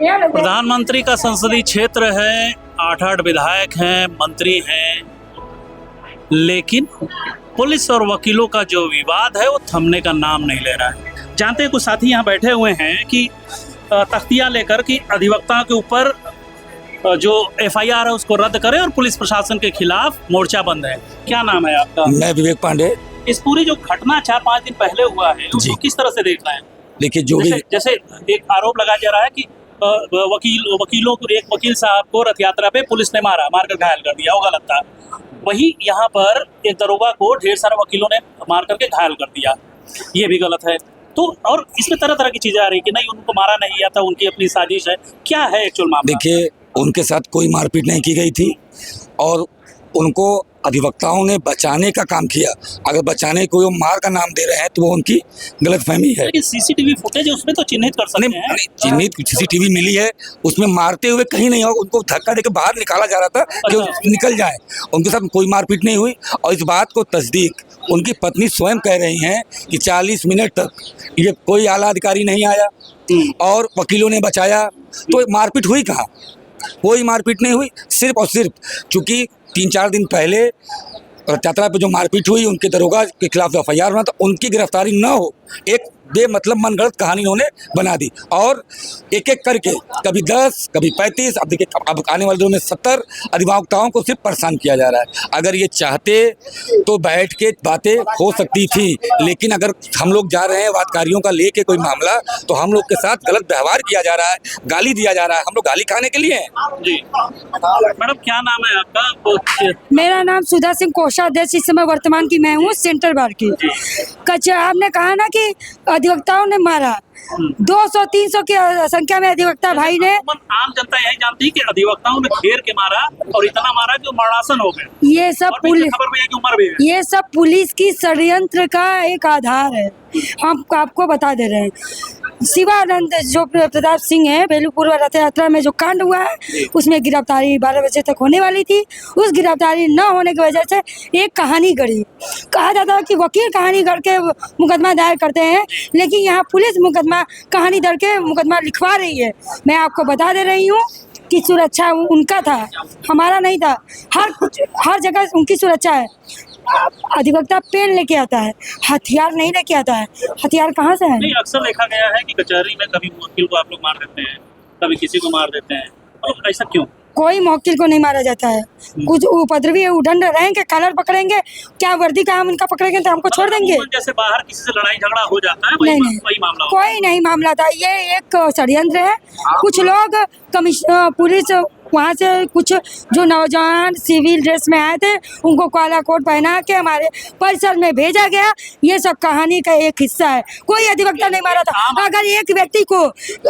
प्रधानमंत्री का संसदीय क्षेत्र है, 8 विधायक हैं, मंत्री हैं, लेकिन पुलिस और वकीलों का जो विवाद है वो थमने का नाम नहीं ले रहा है। जानते हैं कुछ साथी यहाँ बैठे हुए हैं कि तख्तियाँ लेकर कि अधिवक्ताओं के ऊपर जो एफआईआर है उसको रद्द करें और पुलिस प्रशासन के खिलाफ मोर्चा बंद है। क्या नाम है आपका? मैं विवेक पांडे। इस पूरी जो घटना 4-5 दिन पहले हुआ है उसको किस तरह से देख रहे हैं? देखिए, जो भी जैसे एक आरोप लगाया जा रहा है कि वकीलों को, एक वकील साहब को रथ यात्रा पे पुलिस ने मारकर घायल कर दिया, वो गलत था। वही यहाँ पर एक दरोगा को ढेर सारे वकीलों ने मार करके घायल कर दिया, ये भी गलत है। तो और इसमें तरह तरह की चीजें आ रही कि नहीं उनको मारा नहीं गया था, उनकी अपनी साजिश है। क्या है एक्चुअल मामला? देखिए, उनके साथ कोई मारपीट नहीं की गई थी और उनको अधिवक्ताओं ने बचाने का काम किया। अगर बचाने को वो मार का नाम दे रहे हैं तो वो उनकी गलतफहमी है। लेकिन सीसीटीवी फुटेज है उसमें तो चिन्हित कर सकते हैं। चिन्हित सीसीटीवी मिली है, उसमें मारते हुए कहीं नहीं होगा, उनको धक्का देकर बाहर निकाला जा रहा था कि वो निकल जाए। उनके साथ कोई मारपीट नहीं हुई और इस बात को तस्दीक उनकी पत्नी स्वयं कह रही हैं कि 40 मिनट तक ये कोई आला अधिकारी नहीं आया और वकीलों ने बचाया। तो मारपीट हुई कहाँ? कोई मारपीट नहीं हुई। सिर्फ और सिर्फ चूंकि 3-4 दिन पहले रथ यात्रा पे जो मारपीट हुई, उनके दरोगा के खिलाफ एफआईआर बना, तो उनकी गिरफ्तारी न हो, एक बेमतलब मनगढ़ंत कहानी उन्होंने बना दी। और एक एक करके कभी 10, कभी 35, अब देखिए अब आने वाले दिनों में 70 अधिवक्ताओं को सिर्फ परेशान किया जा रहा है। अगर ये चाहते तो बैठ के बातें हो सकती थी, लेकिन अगर हम लोग जा रहे हैं वादकारियों का लेके कोई मामला, तो हम लोग के साथ गलत व्यवहार किया जा रहा है, गाली दिया जा रहा है। हम लोग गाली खाने के लिए हैं। जी मैडम, क्या नाम है आपका? मेरा नाम सुधा सिंह, कोषाध्यक्ष इस समय वर्तमान की मैं हूँ, सेंट्रल बार की। आपने कहा ना कि अधिवक्ताओं ने मारा, 200-300 की संख्या में अधिवक्ता भाई ने। आम जनता यही जानती है कि अधिवक्ताओं ने घेर के मारा और इतना मारा कि मरणासन हो गए। ये सब पुलिस की षड्यंत्र का एक आधार है। हम आपको बता दे रहे हैं, शिवानंद जो प्रताप सिंह है, बेलूपुर रथ यात्रा में जो कांड हुआ है उसमें गिरफ्तारी 12 बजे तक होने वाली थी। उस गिरफ्तारी न होने की वजह से एक कहानी गढ़ी। कहा जाता है कि वकील कहानी गढ़ के मुकदमा दायर करते हैं, लेकिन यहाँ पुलिस मुकदमा कहानी गढ़ के मुकदमा लिखवा रही है। मैं आपको बता दे रही हूँ कि सुरक्षा उनका था, हमारा नहीं था। हर जगह उनकी सुरक्षा है। अधिवक्ता पेन लेके आता है, हथियार नहीं लेके आता है। हथियार कहाँ से है? नहीं, अक्सर देखा गया है कि कचहरी में कभी वकील को आप लोग मार देते हैं, कभी किसी को मार देते हैं, और ऐसा क्यों? कोई मौकिल को नहीं मारा जाता है। कुछ उपद्रवी उदंड रहेंगे, कलर पकड़ेंगे, क्या वर्दी का हम उनका पकड़ेंगे तो हमको छोड़ देंगे? जैसे बाहर किसी से लड़ाई झगड़ा हो जाता है, वही मामला कोई नहीं मामला था। ये एक षड्यंत्र है। कुछ लोग पुलिस वहाँ से कुछ जो नौजवान सिविल ड्रेस में आए थे उनको काला कोट पहना के हमारे परिसर में भेजा गया। ये सब कहानी का एक हिस्सा है। कोई अधिवक्ता नहीं मारा था। अगर एक व्यक्ति को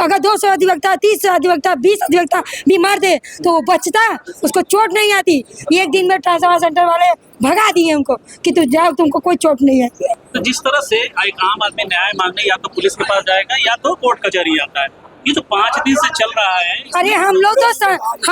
अगर 200 अधिवक्ता, 30 अधिवक्ता, 20 अधिवक्ता भी मार दे तो वो बचता, उसको चोट नहीं आती। एक दिन में ट्रांसफर सेंटर वाले भगा दिए उनको कि तू जाओ, तुमको कोई चोट नहीं आती है। तो जिस तरह से एक आम आदमी न्याय मांगने या तो पुलिस के पास जाएगा या तो कोर्ट कचहरी आता है, ये तो 5 दिन से चल रहा है। अरे हम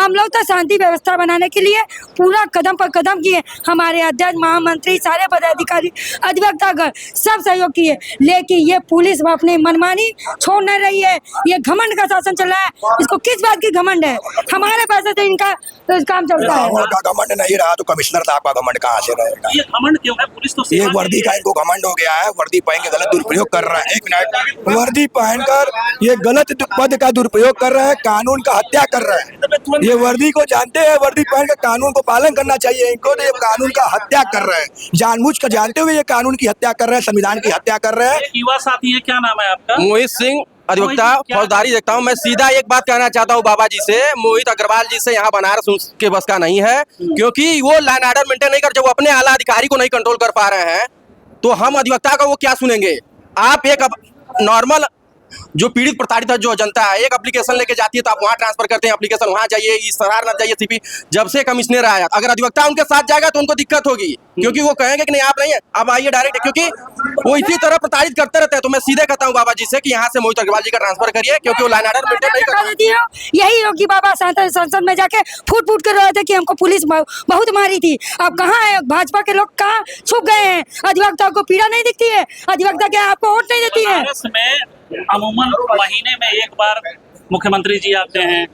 लोग तो शांति व्यवस्था बनाने के लिए पूरा कदम पर कदम किए। हमारे अध्यक्ष, महामंत्री, सारे पदाधिकारी, अधिवक्तागण सब सहयोग किए, लेकिन ये पुलिस अपनी मनमानी छोड़ नहीं रही है। ये घमंड का शासन चल रहा है। इसको किस बात की घमंड है? हमारे पैसे से इनका काम चलता है। घमंड नहीं रहा तो कमिश्नर साहब का घमंड कहाँ से रहेगा? ये घमंड क्यों है? पुलिस तो ये वर्दी का इनको घमंड हो गया है। वर्दी पहन के गलत दुरुपयोग कर रहा है। एक मिनट, वर्दी पहनकर ये गलत पद का दुरुपयोग कर रहा है, कानून का हत्या कर रहा है। ये वर्दी को जानते हैं, वर्दी पहन के कानून को पालन करना चाहिए इनको, तो ये कानून का हत्या कर रहे हैं। जानबूझकर जानते हुए ये कानून की हत्या कर रहे हैं, संविधान की हत्या कर रहे हैं। युवा साथी है, क्या नाम है आपका? मोहित सिंह, अधिवक्ता फौजदारी देखता हूँ। मैं सीधा एक बात कहना चाहता हूँ बाबा जी से, मोहित अग्रवाल जी से, यहाँ बनारस उसके बस का नहीं है, क्योंकि वो लॉ एंड ऑर्डर मेंटेन नहीं कर, जब वो अपने आला अधिकारी को नहीं कंट्रोल कर पा रहे हैं तो हम अधिवक्ता का वो क्या सुनेंगे? आप एक नॉर्मल जो पीड़ित प्रताड़ित जो जनता है, एक एप्लीकेशन लेके जाती है तो आप वहाँ ट्रांसफर करते हैं, एप्लीकेशन वहाँ जाइए, इस सराहना जाइए सीपी। जब से कमिश्नर आया, अगर अधिवक्ता उनके साथ जाएगा तो उनको दिक्कत होगी, क्योंकि वो कहेंगे कि नहीं आप नहीं है, आप आइए डायरेक्ट, क्योंकि वो इसी तरह प्रताड़ित करते रहते हैं। तो मैं सीधे कहता हूँ बाबा जी से कि यहाँ से मोहित अग्रवाल जी का ट्रांसफर करिए, क्योंकि वो लाइन ऑर्डर मेंटेन नहीं करते। यही योगी बाबा संसद में जाके फूट फूट कर रहे थे कि हमको पुलिस बहुत मारी थी। अब कहाँ है भाजपा के लोग? कहाँ छुप गए हैं? अधिवक्ता को पीड़ा नहीं दिखती है? अधिवक्ता क्या आपको वोट नहीं देती है? अमूमन महीने में एक बार मुख्यमंत्री जी आते हैं,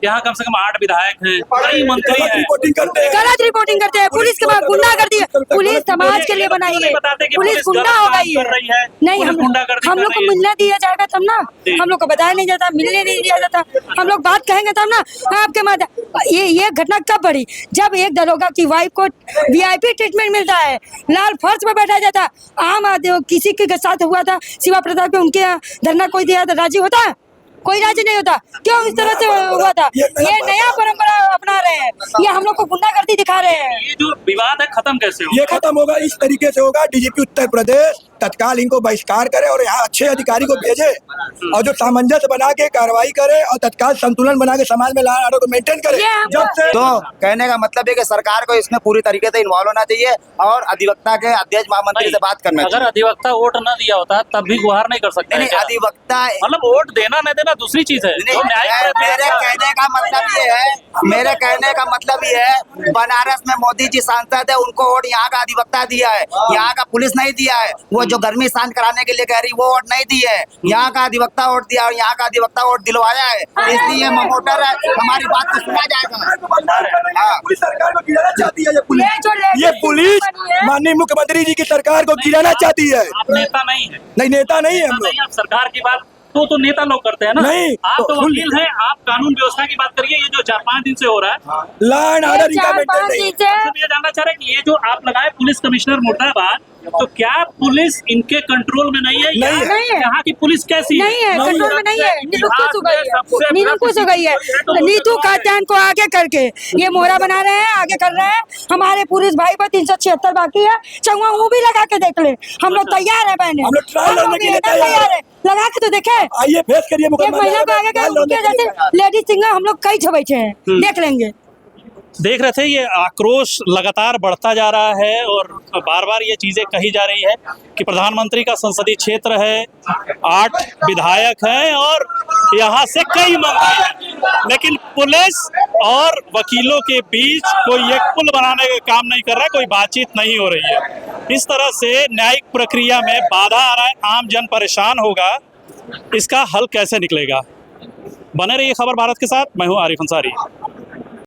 यहाँ कम से कम 8 विधायक हैं, कई मंत्री हैं। रिपोर्टिंग करते हैं। गलत रिपोर्टिंग करते हैं। पुलिस के बाद गुंडागर्दी, पुलिस समाज के लिए बनाई है, बताते कि पुलिस गुंडा हो गई कर रही है, नहीं, पुलिस हम गुंडागर्दी हम कर लोग को रही है। मिलने दिया जाएगा तब ना, हम लोग को बताया नहीं जाता, मिलने नहीं दिया जाता, हम लोग बात कहेंगे तब ना। आपके माध्यम ये घटना कब बढ़ी, जब एक दरोगा की वाइफ को VIP ट्रीटमेंट मिलता है, लाल फर्श पर बैठा जाता। आम आदमी किसी के साथ हुआ था शिवा प्रताप के, उनके यहाँ धरना कोई दिया तो राजी होता, कोई राजी नहीं होता। क्यों इस तरह से हुआ था? ये नया परंपरा अपना रहे हैं, ये हम लोग को गुंडागर्दी दिखा रहे हैं। ये जो विवाद है खत्म कैसे हो? ये खत्म होगा इस तरीके से होगा, DGP उत्तर प्रदेश तत्काल इनको बहिष्कार करे और यहाँ अच्छे अधिकारी को भेजे और जो सामंजस्य बना के कार्रवाई करे और तत्काल संतुलन बना के समाज में लॉ एंड ऑर्डर को मेंटेन करे। ये हम जब से तो कहने का मतलब है कि सरकार को इसमें पूरी तरीके से इन्वॉल्व होना चाहिए और अधिवक्ता के अध्यक्ष महामंत्री से बात करना अगर चाहिए। अधिवक्ता वोट न दिया होता तब भी गुहार नहीं कर सकते नहीं, हैं क्या? अधिवक्ता मतलब वोट देना न देना दूसरी चीज है। नहीं, जो न्यायिक मेरे कहने का मतलब ये है, मेरे कहने का मतलब ये है, बनारस में मोदी जी सांसद है, उनको वोट यहाँ का अधिवक्ता दिया है, यहाँ का पुलिस नहीं दिया है। वो जो गर्मी शांत कराने के लिए कह रही वो वोट नहीं दी है, यहाँ का अधिवक्ता वोट दिया और यहाँ का अधिवक्ता वोट दिलवाया है। इसलिए मोटर है, हमारी बात को सुना जाएगा। हाँ। पुलिस सरकार को गिराना चाहती है ये जो पुलिस माननीय मुख्यमंत्री जी की सरकार को गिराना चाहती है। आप नेता नहीं है, नहीं, नेता नहीं है हम लोग। नहीं, आप सरकार की बात तो नेता लोग करते हैं ना। नहीं, आप तो तो वकील हैं, आप कानून व्यवस्था की बात करिए। ये जो 4-5 दिन से हो रहा है, लॉ एंड ऑर्डर इनका 4-5 मेंटेन नहीं। दिन से सब ये जानना चाह रहे हैं कि ये जो आप लगाए पुलिस कमिश्नर मुर्दाबाद, तो क्या पुलिस इनके कंट्रोल में नहीं है? नहीं है। नहीं है। यहाँ की पुलिस कैसी नहीं है, नहीं कंट्रोल है। में नहीं है, निरुकुश हो गई सबसे है, निरुकुश हो गई है। नीतू कात्यायन को आगे करके ये मोहरा बना रहे हैं, आगे कर रहे हैं। हमारे पुलिस भाई पर 376 बाकी है, चंगुआ वो भी लगा के देख ले, हम लोग तैयार है बहने, हम लोग ट्रायल लड़ने के लिए तैयार है, लगा के तो देखे। आइए फेस करिए एक मुकदमा। महीना को आगे कर, उनके जैसे लेडीज सिंगर हम लोग कई छो बैठे हैं, देख लेंगे। देख रहे थे, ये आक्रोश लगातार बढ़ता जा रहा है और बार बार ये चीज़ें कही जा रही है कि प्रधानमंत्री का संसदीय क्षेत्र है, 8 विधायक हैं और यहाँ से कई मंत्री हैं, लेकिन पुलिस और वकीलों के बीच कोई एक पुल बनाने का काम नहीं कर रहा है, कोई बातचीत नहीं हो रही है। इस तरह से न्यायिक प्रक्रिया में बाधा आ रहा है, आम जन परेशान होगा। इसका हल कैसे निकलेगा? बने रहिए खबर भारत के साथ, मैं हूँ आरिफ अंसारी।